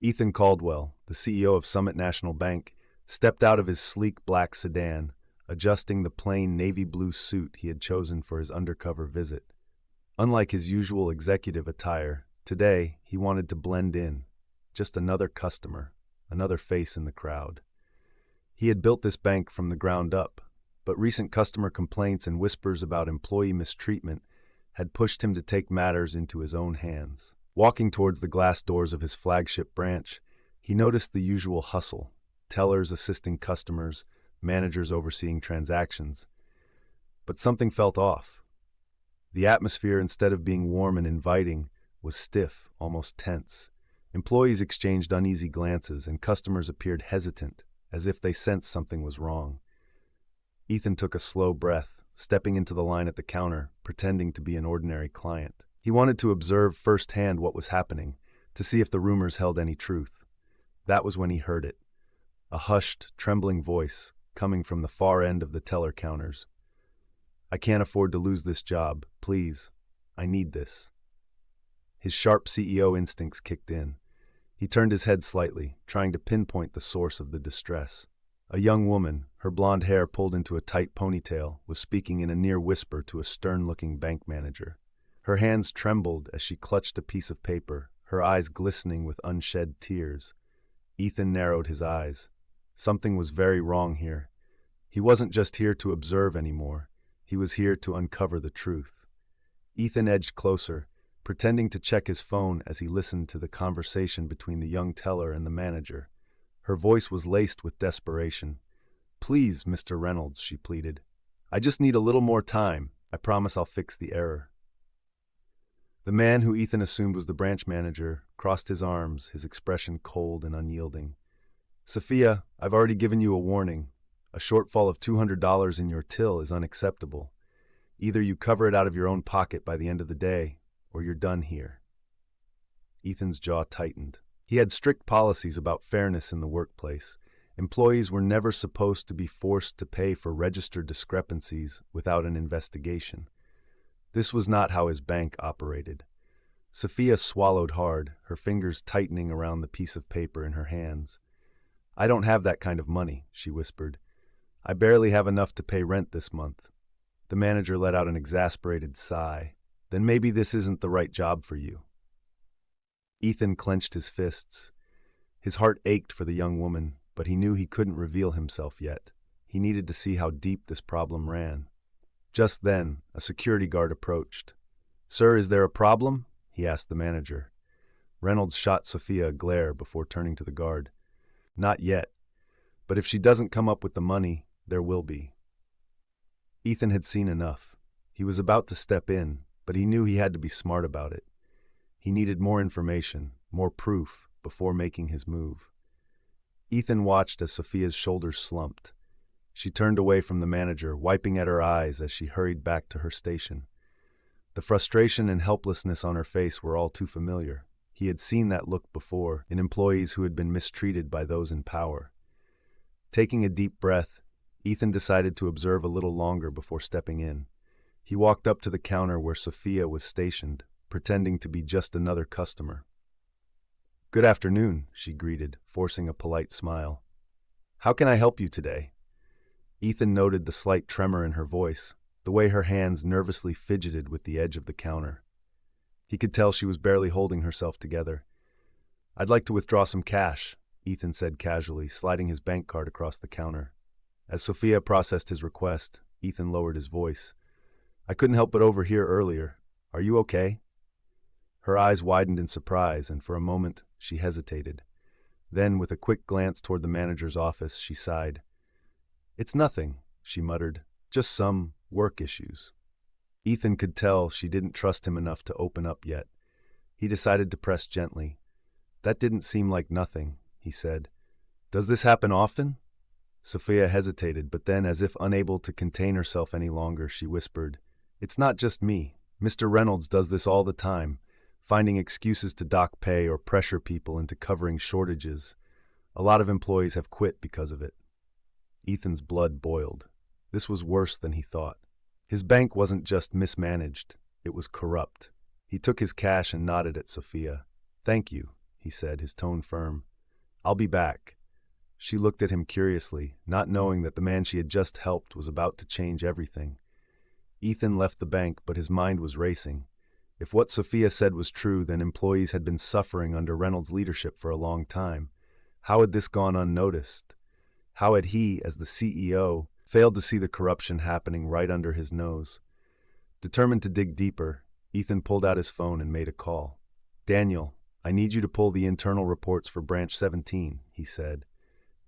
Ethan Caldwell, the CEO of Summit National Bank, stepped out of his sleek black sedan, adjusting the plain navy blue suit he had chosen for his undercover visit. Unlike his usual executive attire, today he wanted to blend in, just another customer, another face in the crowd. He had built this bank from the ground up, but recent customer complaints and whispers about employee mistreatment had pushed him to take matters into his own hands. Walking towards the glass doors of his flagship branch, he noticed the usual hustle: tellers assisting customers, managers overseeing transactions. But something felt off. The atmosphere, instead of being warm and inviting, was stiff, almost tense. Employees exchanged uneasy glances, and customers appeared hesitant, as if they sensed something was wrong. Ethan took a slow breath, stepping into the line at the counter, pretending to be an ordinary client. He wanted to observe firsthand what was happening, to see if the rumors held any truth. That was when he heard it. A hushed, trembling voice, coming from the far end of the teller counters. "I can't afford to lose this job. Please. I need this." His sharp CEO instincts kicked in. He turned his head slightly, trying to pinpoint the source of the distress. A young woman, her blonde hair pulled into a tight ponytail, was speaking in a near whisper to a stern-looking bank manager. Her hands trembled as she clutched a piece of paper, her eyes glistening with unshed tears. Ethan narrowed his eyes. Something was very wrong here. He wasn't just here to observe anymore. He was here to uncover the truth. Ethan edged closer, pretending to check his phone as he listened to the conversation between the young teller and the manager. Her voice was laced with desperation. "Please, Mr. Reynolds," she pleaded. "I just need a little more time. I promise I'll fix the error." The man, who Ethan assumed was the branch manager, crossed his arms, his expression cold and unyielding. "Sophia, I've already given you a warning. A shortfall of $200 in your till is unacceptable. Either you cover it out of your own pocket by the end of the day, or you're done here." Ethan's jaw tightened. He had strict policies about fairness in the workplace. Employees were never supposed to be forced to pay for registered discrepancies without an investigation. This was not how his bank operated. Sophia swallowed hard, her fingers tightening around the piece of paper in her hands. "I don't have that kind of money," she whispered. "I barely have enough to pay rent this month." The manager let out an exasperated sigh. "Then maybe this isn't the right job for you." Ethan clenched his fists. His heart ached for the young woman, but he knew he couldn't reveal himself yet. He needed to see how deep this problem ran. Just then, a security guard approached. "Sir, is there a problem?" he asked the manager. Reynolds shot Sophia a glare before turning to the guard. "Not yet. But if she doesn't come up with the money, there will be." Ethan had seen enough. He was about to step in, but he knew he had to be smart about it. He needed more information, more proof, before making his move. Ethan watched as Sophia's shoulders slumped. She turned away from the manager, wiping at her eyes as she hurried back to her station. The frustration and helplessness on her face were all too familiar. He had seen that look before in employees who had been mistreated by those in power. Taking a deep breath, Ethan decided to observe a little longer before stepping in. He walked up to the counter where Sophia was stationed, pretending to be just another customer. "Good afternoon," she greeted, forcing a polite smile. "How can I help you today?" Ethan noted the slight tremor in her voice, the way her hands nervously fidgeted with the edge of the counter. He could tell she was barely holding herself together. "I'd like to withdraw some cash," Ethan said casually, sliding his bank card across the counter. As Sophia processed his request, Ethan lowered his voice. "I couldn't help but overhear earlier. Are you okay?" Her eyes widened in surprise, and for a moment she hesitated. Then, with a quick glance toward the manager's office, she sighed. "It's nothing," she muttered. "Just some work issues." Ethan could tell she didn't trust him enough to open up yet. He decided to press gently. "That didn't seem like nothing," he said. "Does this happen often?" Sophia hesitated, but then, as if unable to contain herself any longer, she whispered, "It's not just me. Mr. Reynolds does this all the time, finding excuses to dock pay or pressure people into covering shortages. A lot of employees have quit because of it." Ethan's blood boiled. This was worse than he thought. His bank wasn't just mismanaged, it was corrupt. He took his cash and nodded at Sophia. "Thank you," he said, his tone firm. "I'll be back." She looked at him curiously, not knowing that the man she had just helped was about to change everything. Ethan left the bank, but his mind was racing. If what Sophia said was true, then employees had been suffering under Reynolds' leadership for a long time. How had this gone unnoticed? How had he, as the CEO, failed to see the corruption happening right under his nose? Determined to dig deeper, Ethan pulled out his phone and made a call. "Daniel, I need you to pull the internal reports for Branch 17, he said.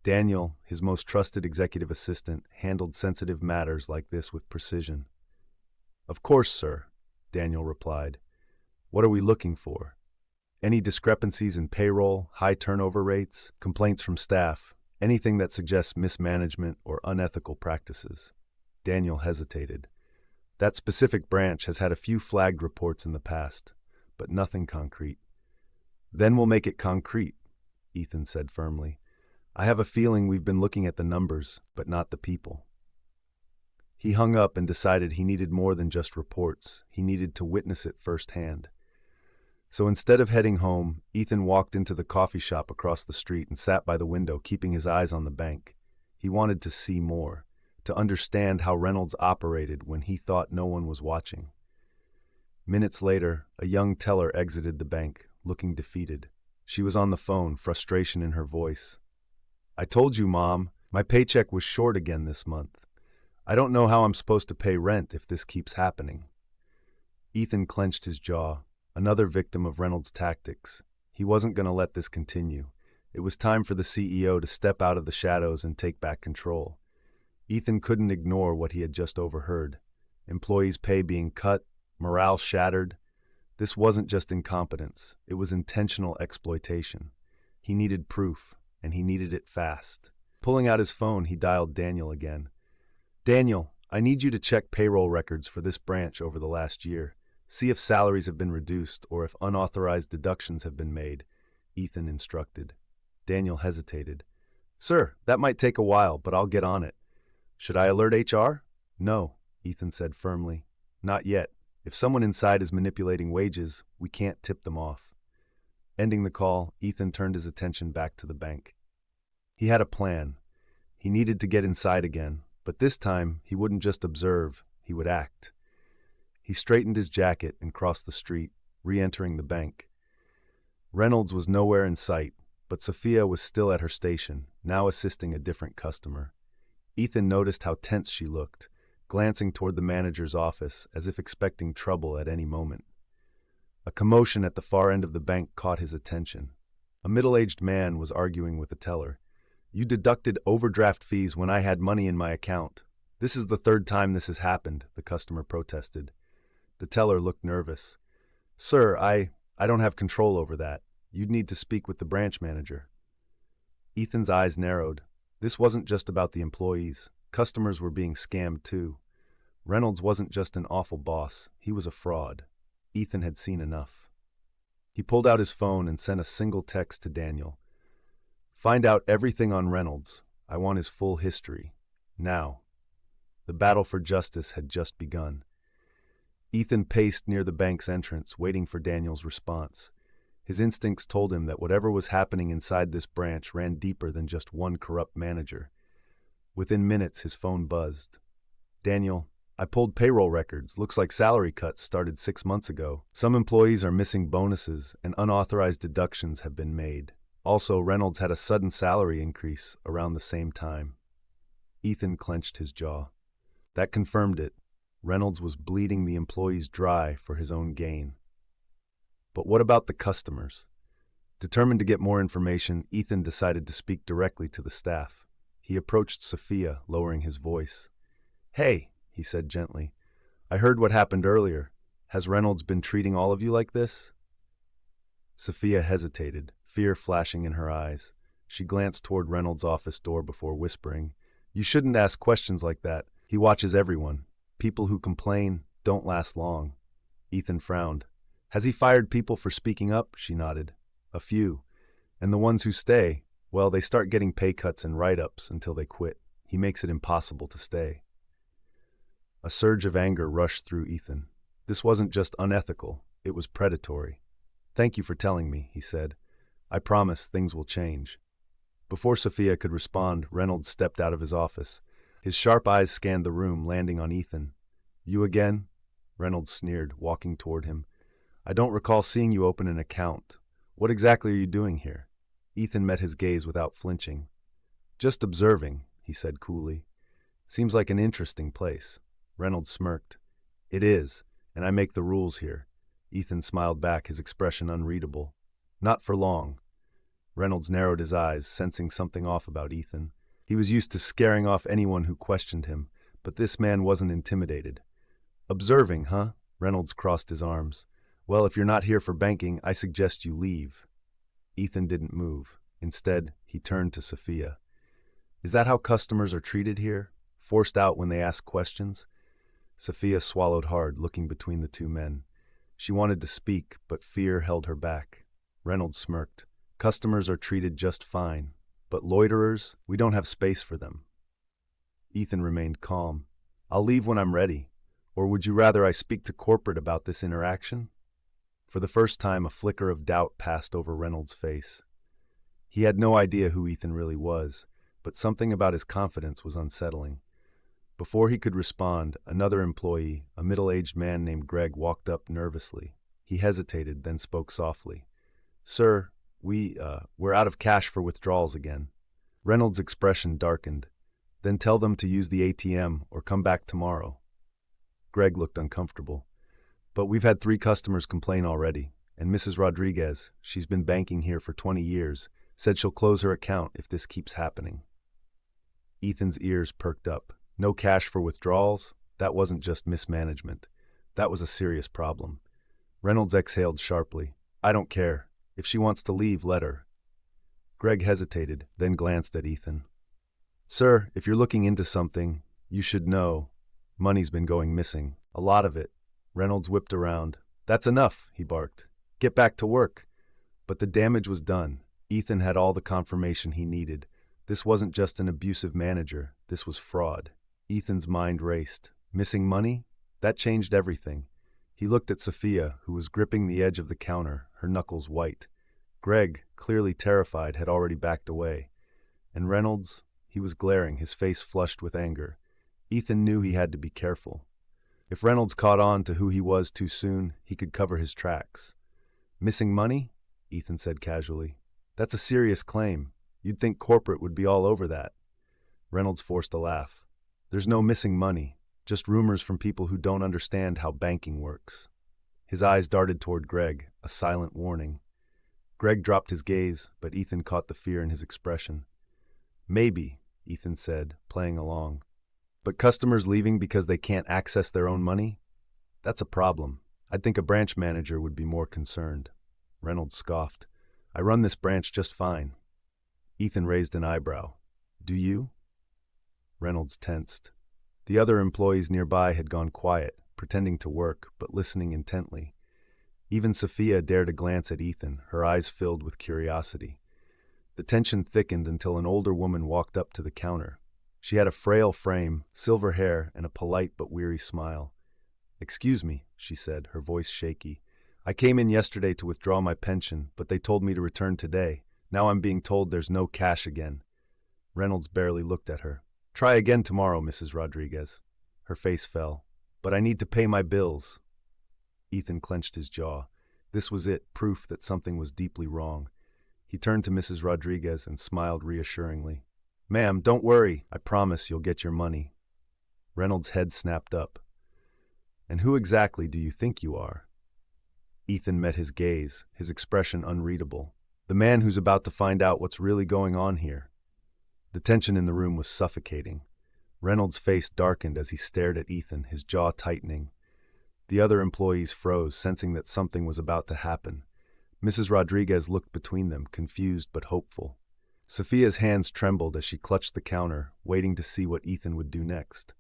Daniel, his most trusted executive assistant, handled sensitive matters like this with precision. "Of course, sir," Daniel replied. "What are we looking for?" "Any discrepancies in payroll, high turnover rates, complaints from staff, anything that suggests mismanagement or unethical practices." Daniel hesitated. "That specific branch has had a few flagged reports in the past, but nothing concrete." "Then we'll make it concrete," Ethan said firmly. "I have a feeling we've been looking at the numbers, but not the people." He hung up and decided he needed more than just reports. He needed to witness it firsthand. So instead of heading home, Ethan walked into the coffee shop across the street and sat by the window, keeping his eyes on the bank. He wanted to see more, to understand how Reynolds operated when he thought no one was watching. Minutes later, a young teller exited the bank, looking defeated. She was on the phone, frustration in her voice. "I told you, Mom, my paycheck was short again this month. I don't know how I'm supposed to pay rent if this keeps happening." Ethan clenched his jaw, another victim of Reynolds' tactics. He wasn't going to let this continue. It was time for the CEO to step out of the shadows and take back control. Ethan couldn't ignore what he had just overheard. Employees' pay being cut, morale shattered. This wasn't just incompetence, it was intentional exploitation. He needed proof, and he needed it fast. Pulling out his phone, he dialed Daniel again. "Daniel, I need you to check payroll records for this branch over the last year. See if salaries have been reduced or if unauthorized deductions have been made," Ethan instructed. Daniel hesitated. "Sir, that might take a while, but I'll get on it." "Should I alert HR?" "No," Ethan said firmly. "Not yet. If someone inside is manipulating wages, we can't tip them off." Ending the call, Ethan turned his attention back to the bank. He had a plan. He needed to get inside again, but this time he wouldn't just observe, he would act. He straightened his jacket and crossed the street, re-entering the bank. Reynolds was nowhere in sight, but Sophia was still at her station, now assisting a different customer. Ethan noticed how tense she looked, glancing toward the manager's office as if expecting trouble at any moment. A commotion at the far end of the bank caught his attention. A middle-aged man was arguing with the teller. "You deducted overdraft fees when I had money in my account. This is the third time this has happened," the customer protested. The teller looked nervous. "Sir, I don't have control over that. You'd need to speak with the branch manager." Ethan's eyes narrowed. This wasn't just about the employees. Customers were being scammed too. Reynolds wasn't just an awful boss, he was a fraud. Ethan had seen enough. He pulled out his phone and sent a single text to Daniel. "Find out everything on Reynolds. I want his full history. Now." The battle for justice had just begun. Ethan paced near the bank's entrance, waiting for Daniel's response. His instincts told him that whatever was happening inside this branch ran deeper than just one corrupt manager. Within minutes, his phone buzzed. "Daniel, I pulled payroll records. Looks like salary cuts started 6 months ago. Some employees are missing bonuses, and unauthorized deductions have been made. Also, Reynolds had a sudden salary increase around the same time." Ethan clenched his jaw. That confirmed it. Reynolds was bleeding the employees dry for his own gain. But what about the customers? Determined to get more information, Ethan decided to speak directly to the staff. He approached Sophia, lowering his voice. "Hey," he said gently, "I heard what happened earlier. Has Reynolds been treating all of you like this?" Sophia hesitated, fear flashing in her eyes. She glanced toward Reynolds' office door before whispering, "You shouldn't ask questions like that. He watches everyone. People who complain don't last long." Ethan frowned. "Has he fired people for speaking up?" She nodded. "A few. And the ones who stay, well, they start getting pay cuts and write-ups until they quit. He makes it impossible to stay." A surge of anger rushed through Ethan. This wasn't just unethical, it was predatory. "Thank you for telling me," he said. I promise things will change." Before Sophia could respond, Reynolds stepped out of his office. His sharp eyes scanned the room, landing on Ethan. "You again?" Reynolds sneered, walking toward him. "I don't recall seeing you open an account. What exactly are you doing here?" Ethan met his gaze without flinching. "Just observing," he said coolly. "Seems like an interesting place." Reynolds smirked. "It is, and I make the rules here." Ethan smiled back, his expression unreadable. "Not for long." Reynolds narrowed his eyes, sensing something off about Ethan. He was used to scaring off anyone who questioned him, but this man wasn't intimidated. "Observing, huh?" Reynolds crossed his arms. "Well, if you're not here for banking, I suggest you leave." Ethan didn't move. Instead, he turned to Sophia. "Is that how customers are treated here? Forced out when they ask questions?" Sophia swallowed hard, looking between the two men. She wanted to speak, but fear held her back. Reynolds smirked. "Customers are treated just fine, but loiterers, we don't have space for them." Ethan remained calm. "I'll leave when I'm ready. Or would you rather I speak to corporate about this interaction?" For the first time, a flicker of doubt passed over Reynolds' face. He had no idea who Ethan really was, but something about his confidence was unsettling. Before he could respond, another employee, a middle-aged man named Greg, walked up nervously. He hesitated, then spoke softly. "Sir, we're out of cash for withdrawals again." Reynolds' expression darkened. "Then tell them to use the ATM or come back tomorrow." Greg looked uncomfortable. "But we've had 3 customers complain already, and Mrs. Rodriguez, she's been banking here for 20 years, said she'll close her account if this keeps happening." Ethan's ears perked up. No cash for withdrawals? That wasn't just mismanagement. That was a serious problem. Reynolds exhaled sharply. "I don't care. If she wants to leave, let her." Greg hesitated, then glanced at Ethan. "Sir, if you're looking into something, you should know. Money's been going missing. A lot of it." Reynolds whipped around. "That's enough," he barked. "Get back to work." But the damage was done. Ethan had all the confirmation he needed. This wasn't just an abusive manager. This was fraud. Ethan's mind raced. Missing money? That changed everything. He looked at Sophia, who was gripping the edge of the counter, her knuckles white. Greg, clearly terrified, had already backed away. And Reynolds, he was glaring, his face flushed with anger. Ethan knew he had to be careful. If Reynolds caught on to who he was too soon, he could cover his tracks. "Missing money?" Ethan said casually. "That's a serious claim. You'd think corporate would be all over that." Reynolds forced a laugh. "There's no missing money, just rumors from people who don't understand how banking works." His eyes darted toward Greg, a silent warning. Greg dropped his gaze, but Ethan caught the fear in his expression. "Maybe," Ethan said, playing along. "But customers leaving because they can't access their own money? That's a problem. I'd think a branch manager would be more concerned." Reynolds scoffed. "I run this branch just fine." Ethan raised an eyebrow. "Do you?" Reynolds tensed. The other employees nearby had gone quiet, pretending to work, but listening intently. Even Sophia dared a glance at Ethan, her eyes filled with curiosity. The tension thickened until an older woman walked up to the counter. She had a frail frame, silver hair, and a polite but weary smile. "Excuse me," she said, her voice shaky. "I came in yesterday to withdraw my pension, but they told me to return today. Now I'm being told there's no cash again." Reynolds barely looked at her. "Try again tomorrow, Mrs. Rodriguez." Her face fell. "But I need to pay my bills." Ethan clenched his jaw. This was it, proof that something was deeply wrong. He turned to Mrs. Rodriguez and smiled reassuringly. "Ma'am, don't worry. I promise you'll get your money." Reynolds' head snapped up. "And who exactly do you think you are?" Ethan met his gaze, his expression unreadable. "The man who's about to find out what's really going on here." The tension in the room was suffocating. Reynolds' face darkened as he stared at Ethan, his jaw tightening. The other employees froze, sensing that something was about to happen. Mrs. Rodriguez looked between them, confused but hopeful. Sophia's hands trembled as she clutched the counter, waiting to see what Ethan would do next.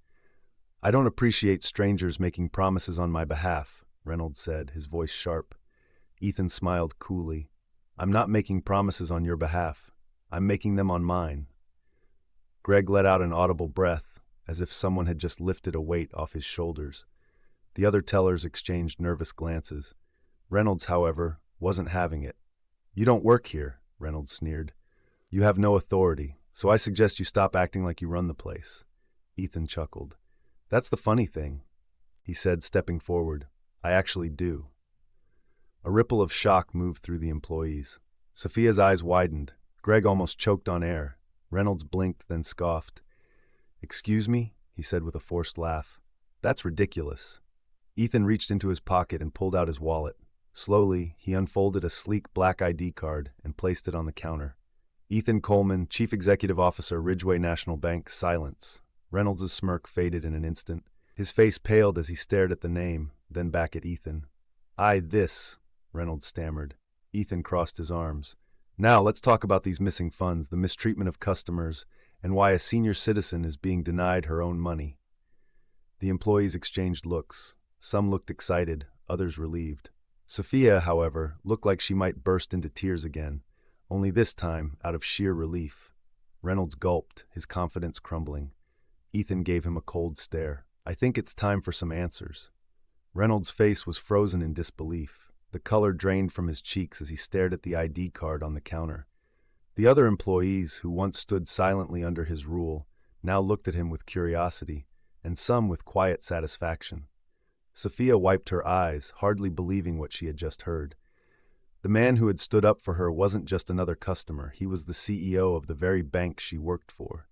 "I don't appreciate strangers making promises on my behalf," Reynolds said, his voice sharp. Ethan smiled coolly. "I'm not making promises on your behalf. I'm making them on mine." Greg let out an audible breath, as if someone had just lifted a weight off his shoulders. The other tellers exchanged nervous glances. Reynolds, however, wasn't having it. You don't work here, Reynolds sneered. You have no authority, so I suggest you stop acting like you run the place. Ethan chuckled. That's the funny thing, he said, stepping forward. I actually do. A ripple of shock moved through the employees. Sophia's eyes widened. Greg almost choked on air. Reynolds blinked, then scoffed. Excuse me? He said with a forced laugh. That's ridiculous. Ethan reached into his pocket and pulled out his wallet. Slowly, he unfolded a sleek black ID card and placed it on the counter. Ethan Coleman, Chief Executive Officer, Ridgeway National Bank. Silence. Reynolds' smirk faded in an instant. His face paled as he stared at the name, then back at Ethan. This, Reynolds stammered. Ethan crossed his arms. Now let's talk about these missing funds, the mistreatment of customers, and why a senior citizen is being denied her own money. The employees exchanged looks. Some looked excited, others relieved. Sophia, however, looked like she might burst into tears again, only this time out of sheer relief. Reynolds gulped, his confidence crumbling. Ethan gave him a cold stare. I think it's time for some answers. Reynolds' face was frozen in disbelief. The color drained from his cheeks as he stared at the ID card on the counter. The other employees, who once stood silently under his rule, now looked at him with curiosity, and some with quiet satisfaction. Sophia wiped her eyes, hardly believing what she had just heard. The man who had stood up for her wasn't just another customer, he was the CEO of the very bank she worked for.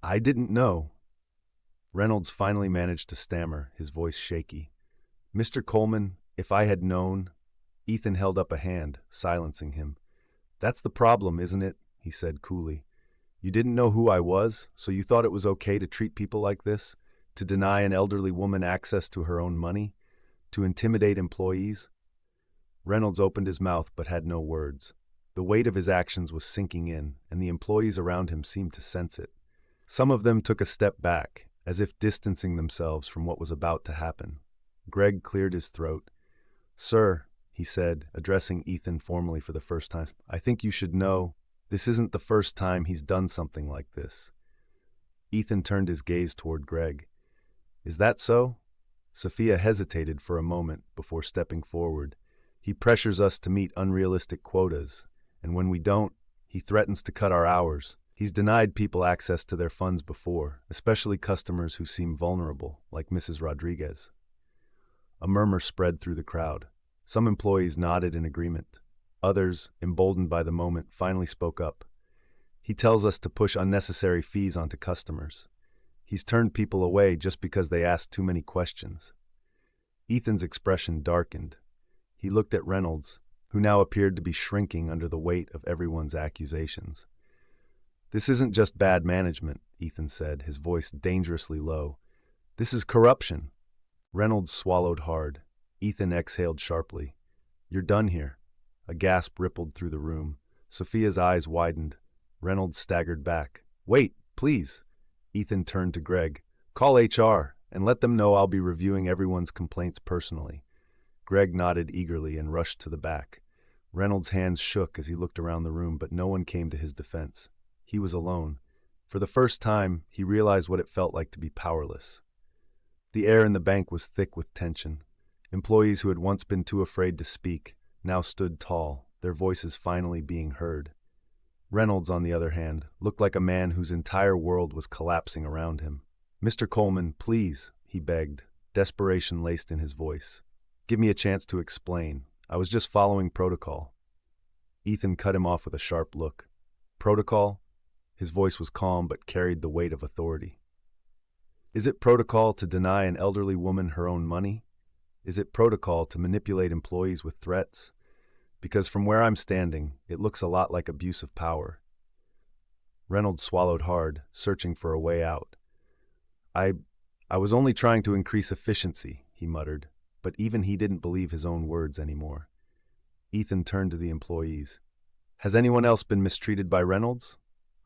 I didn't know. Reynolds finally managed to stammer, his voice shaky. Mr. Coleman, if I had known... Ethan held up a hand, silencing him. That's the problem, isn't it? He said coolly. You didn't know who I was, so you thought it was okay to treat people like this? To deny an elderly woman access to her own money? To intimidate employees? Reynolds opened his mouth but had no words. The weight of his actions was sinking in, and the employees around him seemed to sense it. Some of them took a step back, as if distancing themselves from what was about to happen. Greg cleared his throat. Sir, he said, addressing Ethan formally for the first time, I think you should know this isn't the first time he's done something like this. Ethan turned his gaze toward Greg. Is that so? Sophia hesitated for a moment before stepping forward. He pressures us to meet unrealistic quotas, and when we don't, he threatens to cut our hours. He's denied people access to their funds before, especially customers who seem vulnerable, like Mrs. Rodriguez. A murmur spread through the crowd. Some employees nodded in agreement. Others, emboldened by the moment, finally spoke up. He tells us to push unnecessary fees onto customers. He's turned people away just because they asked too many questions. Ethan's expression darkened. He looked at Reynolds, who now appeared to be shrinking under the weight of everyone's accusations. This isn't just bad management, Ethan said, his voice dangerously low. This is corruption. Reynolds swallowed hard. Ethan exhaled sharply. You're done here. A gasp rippled through the room. Sophia's eyes widened. Reynolds staggered back. Wait, please. Ethan turned to Greg. Call HR and let them know I'll be reviewing everyone's complaints personally. Greg nodded eagerly and rushed to the back. Reynolds' hands shook as he looked around the room, but no one came to his defense. He was alone. For the first time, he realized what it felt like to be powerless. The air in the bank was thick with tension. Employees who had once been too afraid to speak now stood tall, their voices finally being heard. Reynolds, on the other hand, looked like a man whose entire world was collapsing around him. Mr. Coleman, please, he begged, desperation laced in his voice. Give me a chance to explain. I was just following protocol. Ethan cut him off with a sharp look. Protocol? His voice was calm but carried the weight of authority. Is it protocol to deny an elderly woman her own money? Is it protocol to manipulate employees with threats? Because from where I'm standing, it looks a lot like abuse of power. Reynolds swallowed hard, searching for a way out. I was only trying to increase efficiency, he muttered, but even he didn't believe his own words anymore. Ethan turned to the employees. Has anyone else been mistreated by Reynolds?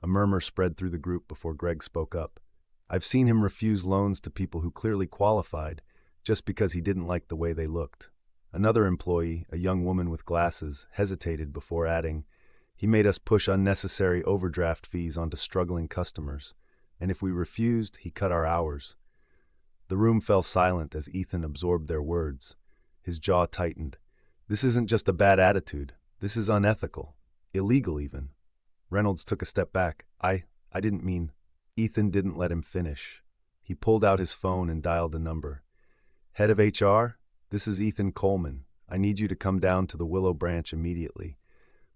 A murmur spread through the group before Greg spoke up. I've seen him refuse loans to people who clearly qualified, just because he didn't like the way they looked. Another employee, a young woman with glasses, hesitated before adding, he made us push unnecessary overdraft fees onto struggling customers, and if we refused, he cut our hours. The room fell silent as Ethan absorbed their words. His jaw tightened. This isn't just a bad attitude. This is unethical. Illegal, even. Reynolds took a step back. I didn't mean. Ethan didn't let him finish. He pulled out his phone and dialed a number. Head of HR, this is Ethan Coleman. I need you to come down to the Willow Branch immediately.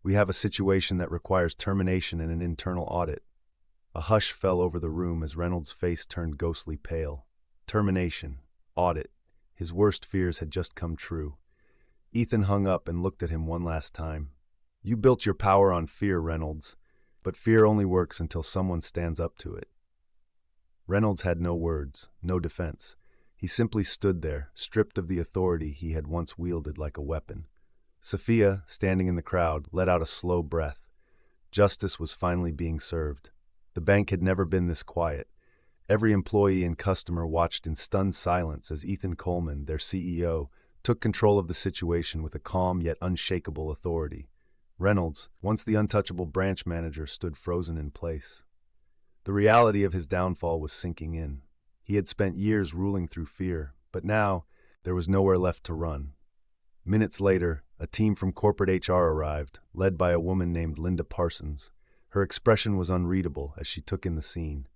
We have a situation that requires termination and an internal audit. A hush fell over the room as Reynolds' face turned ghostly pale. Termination. Audit. His worst fears had just come true. Ethan hung up and looked at him one last time. You built your power on fear, Reynolds, but fear only works until someone stands up to it. Reynolds had no words, no defense. He simply stood there, stripped of the authority he had once wielded like a weapon. Sophia, standing in the crowd, let out a slow breath. Justice was finally being served. The bank had never been this quiet. Every employee and customer watched in stunned silence as Ethan Coleman, their CEO, took control of the situation with a calm yet unshakable authority. Reynolds, once the untouchable branch manager, stood frozen in place. The reality of his downfall was sinking in. He had spent years ruling through fear, but now there was nowhere left to run. Minutes later, a team from corporate HR arrived, led by a woman named Linda Parsons. Her expression was unreadable as she took in the scene.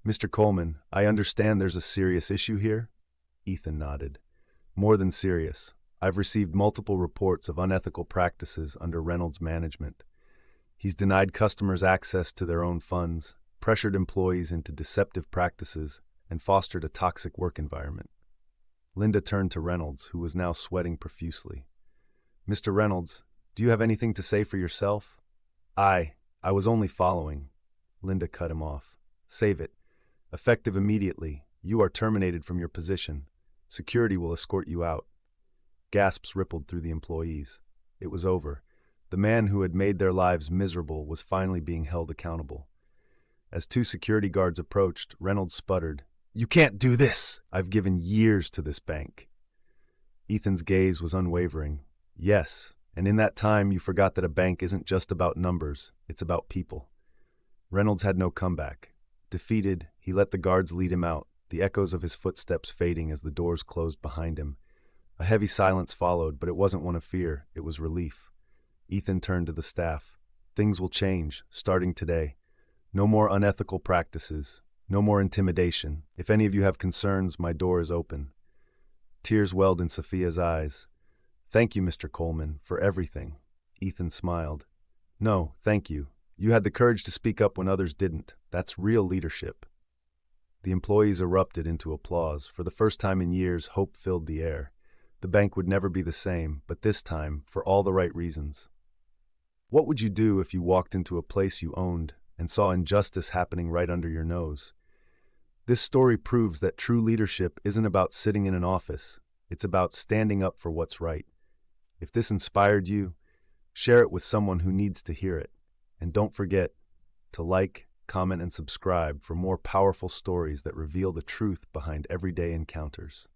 Mr. Coleman, I understand there's a serious issue here? Ethan nodded. More than serious. I've received multiple reports of unethical practices under Reynolds' management. He's denied customers access to their own funds, pressured employees into deceptive practices, and fostered a toxic work environment. Linda turned to Reynolds, who was now sweating profusely. Mr. Reynolds, do you have anything to say for yourself? I was only following. Linda cut him off. Save it. Effective immediately. You are terminated from your position. Security will escort you out. Gasps rippled through the employees. It was over. The man who had made their lives miserable was finally being held accountable. As two security guards approached, Reynolds sputtered, You can't do this! I've given years to this bank. Ethan's gaze was unwavering. Yes, and in that time you forgot that a bank isn't just about numbers, it's about people. Reynolds had no comeback. Defeated, he let the guards lead him out, the echoes of his footsteps fading as the doors closed behind him. A heavy silence followed, but it wasn't one of fear, it was relief. Ethan turned to the staff. Things will change, starting today. No more unethical practices. No more intimidation. If any of you have concerns, my door is open. Tears welled in Sophia's eyes. Thank you, Mr. Coleman, for everything. Ethan smiled. No, thank you. You had the courage to speak up when others didn't. That's real leadership. The employees erupted into applause. For the first time in years, hope filled the air. The bank would never be the same, but this time, for all the right reasons. What would you do if you walked into a place you owned and saw injustice happening right under your nose? This story proves that true leadership isn't about sitting in an office. It's about standing up for what's right. If this inspired you, share it with someone who needs to hear it. And don't forget to like, comment, and subscribe for more powerful stories that reveal the truth behind everyday encounters.